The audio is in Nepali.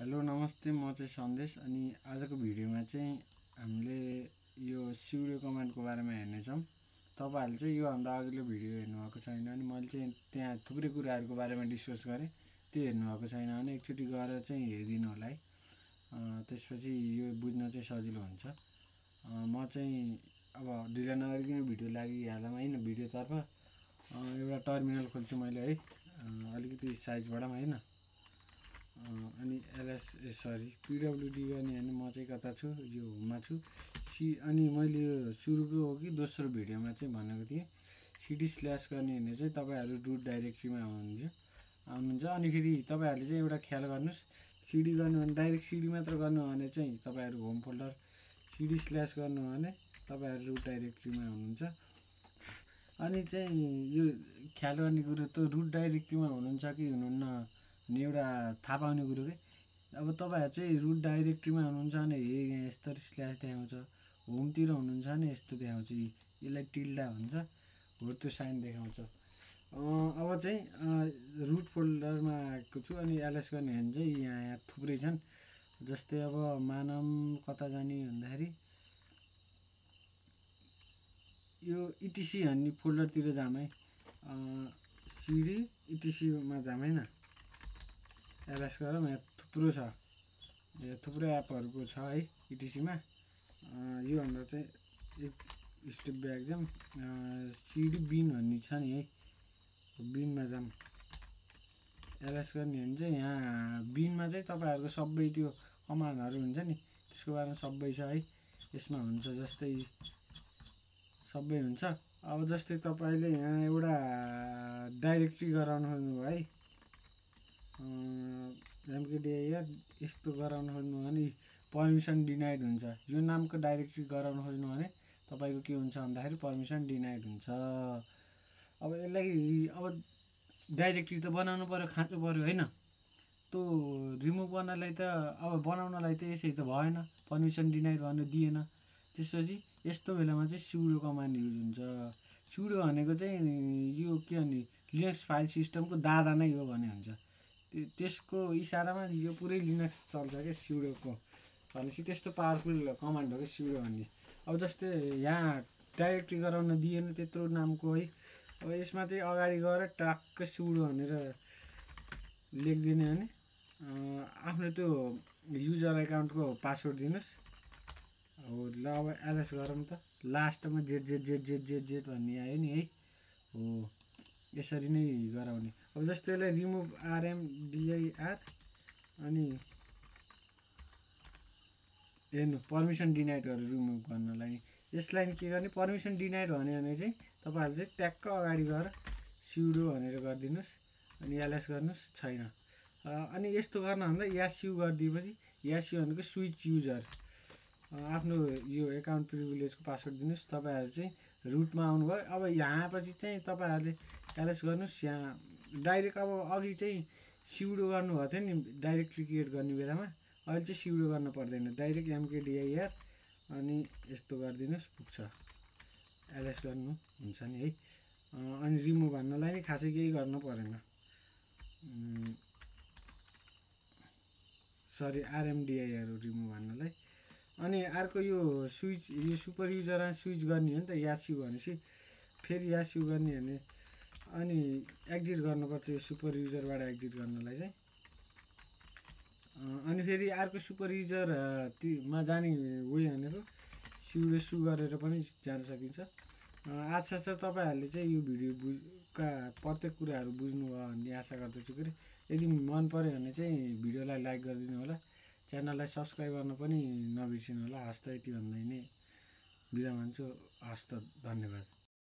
हेलो नमस्ते, म चाहिँ सन्देश। अनि आजको भिडियोमा चाहिँ हामीले यो sudo कमान्डको बारेमा हेर्नेछौँ। तपाईहरुले चाहिँ यो भन्दा अघिल्लो भिडियो हेर्नुभएको छैन अनि मैले चाहिँ त्यहाँ थुप्रै कुराहरुको बारेमा डिस्कस गरेँ। त्यो हेर्नुभएको छैन भने एकचोटी गएर चाहिँ हेरिदिनु होला है। त्यसपछि यो बुझ्न चाहिँ सजिलो हुन्छ। म चाहिँ अब ढिला नगरिकन भिडियो लागिहालौँ हैन। भिडियोतर्फ एउटा टर्मिनल खोल्छु मैले है। अलिकति साइज बढाऊँ हैन। अनि पीडब्ल्युडी गर्ने हैन। म चाहिँ कता छु, यो होममा छु। अनि मैले यो सुरुको हो कि दोस्रो भिडियोमा चाहिँ भनेको थिएँ cd/ गर्ने भने चाहिँ तपाईहरु रुट डाइरेक्टरीमा आउनुहुन्छ। अनि फेरि तपाईहरुले चाहिँ एउटा ख्याल गर्नुस्, cd गर्नु भने डाइरेक्ट cd मात्र गर्नु भने चाहिँ तपाईहरु होम फोल्डर, cd/ गर्नु भने तपाईहरु रुट डाइरेक्टरीमा हुनुहुन्छ। अनि चाहिँ यो ख्याल गर्ने कुरो त रुट डाइरेक्टरीमा हुनुहुन्छ कि हुनुहुन्न नि एउटा थाहा पाउने कुरो के। अब तपाईहरु चाहिँ रुट डाइरेक्टरीमा हुनुहुन्छ भने यहाँ यस्तो स्ल्यास देखाउँछ, होमतिर हुनुहुन्छ भने यस्तो देखाउँछ, यसलाई टिल्डा भन्छ, हो त्यो साइन देखाउँछ। अब चाहिँ रुट फोल्डरमा आएको छु। अनि एलएस गर्ने भने चाहिँ यहाँ थुप्रै छन्। जस्तै अब मानम कता जाने भन्दाखेरि यो etc भन्ने फोल्डरतिर जाम है। cd etc मा जाम हैन। एलएस गरौँ। यहाँ थुप्रो छ, यो थुप्रै एपहरुको छ है etc मा। यो भन्दा चाहिँ एक स्टेप ब्याक जाम। cd bin भन्ने छ नि है, बिनमा जाम। एलएस गर्ने भने चाहिँ यहाँ बिनमा चाहिँ तपाईहरुको सबै त्यो कमान्डहरु हुन्छ नि, त्यसको बारेमा सबै छ है। यसमा हुन्छ जस्तै सबै हुन्छ। अब जस्तै तपाईले यहाँ एउटा डाइरेक्टरी गराउन खोज्नुभयो है, mkdir यस्तो गराउन खोज्नु भने पर्मिसन डिनाइड हुन्छ। यो नामको डाइरेक्टरी गराउन खोज्नु भने तपाईको के हुन्छ भन्दाखेरि पर्मिसन डिनाइड हुन्छ। अब यसलाई अब डाइरेक्टरी त बनाउनु पर्यो, खाँचो पर्यो हैन। त्यो रिमुभ गर्नलाई त अब बनाउनलाई त यसै त भएन, पर्मिसन डिनाइड भन्नु दिएन। त्यसपछि यस्तो बेलामा चाहिँ sudo कमान्ड युज हुन्छ। sudo भनेको चाहिँ यो के भन्ने लिनक्स फाइल सिस्टमको दादा नै हो भन्ने हुन्छ। त्यसको इशारामा यो पुरै लिनक्स चल्छ के sudo को। भनेपछि त्यस्तो पावरफुल कमान्ड हो के sudo भन्ने। अब जस्तै यहाँ डाइरेक्टरी गराउन दिएन त्यत्रो नामको है। अब यसमा चाहिँ अगाडि गएर टक्क sudo भनेर लेखिदिने भने आफ्नो त्यो युजर एकाउन्टको पासवर्ड दिनुस्। हो ल अब एलएस गरौँ त। लास्टमा z भन्ने आयो नि है। हो यसरी नै गराउने। अब जस्तै यसलाई रिमुभ rmdir अनि हेर्नु पर्मिसन डिनाइड गरेर रिमुभ गर्नलाई यसलाई के गर्ने, पर्मिसन डिनाइड भन्यो भने चाहिँ तपाईहरु चाहिँ ट्याक्क अगाडि गएर sudo भनेर गरिदिनुस्। अनि एलएस गर्नुस्, छैन। अनि यस्तो गर्न भन्दा यास्यु गरिदिएपछि, यास्यु भनेको स्विच युजर, आफ्नो यो एकाउन्ट प्रिभिलेजको पासवर्ड दिनुस्। तपाईहरु चाहिँ रुटमा आउनुभयो। अब यहाँ पछि चाहिँ तपाईहरुले एलएस गर्नुस्। यहाँ डाइरेक्ट अब अघि चाहिँ sudo गर्नुभएको थियो नि डाइरेक्टरी क्रिएट गर्ने बेलामा, अहिले चाहिँ sudo गर्न पर्दैन, डाइरेक्ट mkdir अनि यस्तो गरिदिनुस्, पुग्छ। एलएस गर्नु हुन्छ नि है। अनि रिमुभ गर्नलाई नि खासै केही गर्न परेन। rmdir रिमुभ गर्नलाई। अनि अर्को यो स्विच, यो सुपर युजरमा स्विच गर्ने हो नि त यास्यु भनेपछि, फेरि यास्यु गर्ने भने अनि एक्जिट गर्नुपर्छ यो सुपर युजरबाट एक्जिट गर्नलाई चाहिँ। अनि फेरि अर्को सुपर युजर मा जाने वे भनेको sudo su गरेर पनि जान सकिन्छ। आशा छ तपाईहरुले चाहिँ यो भिडियोका प्रत्येक कुराहरु बुझ्नुभयो भन्ने आशा गर्दछु के। यदि मन पर्यो भने चाहिँ भिडियोलाई लाइक गरिदिनु होला, च्यानललाई सब्स्क्राइब गर्न पनि नबिर्सिनु होला। हस्त यति भन्दै नै बिदा माग्छु। हस्त, धन्यवाद।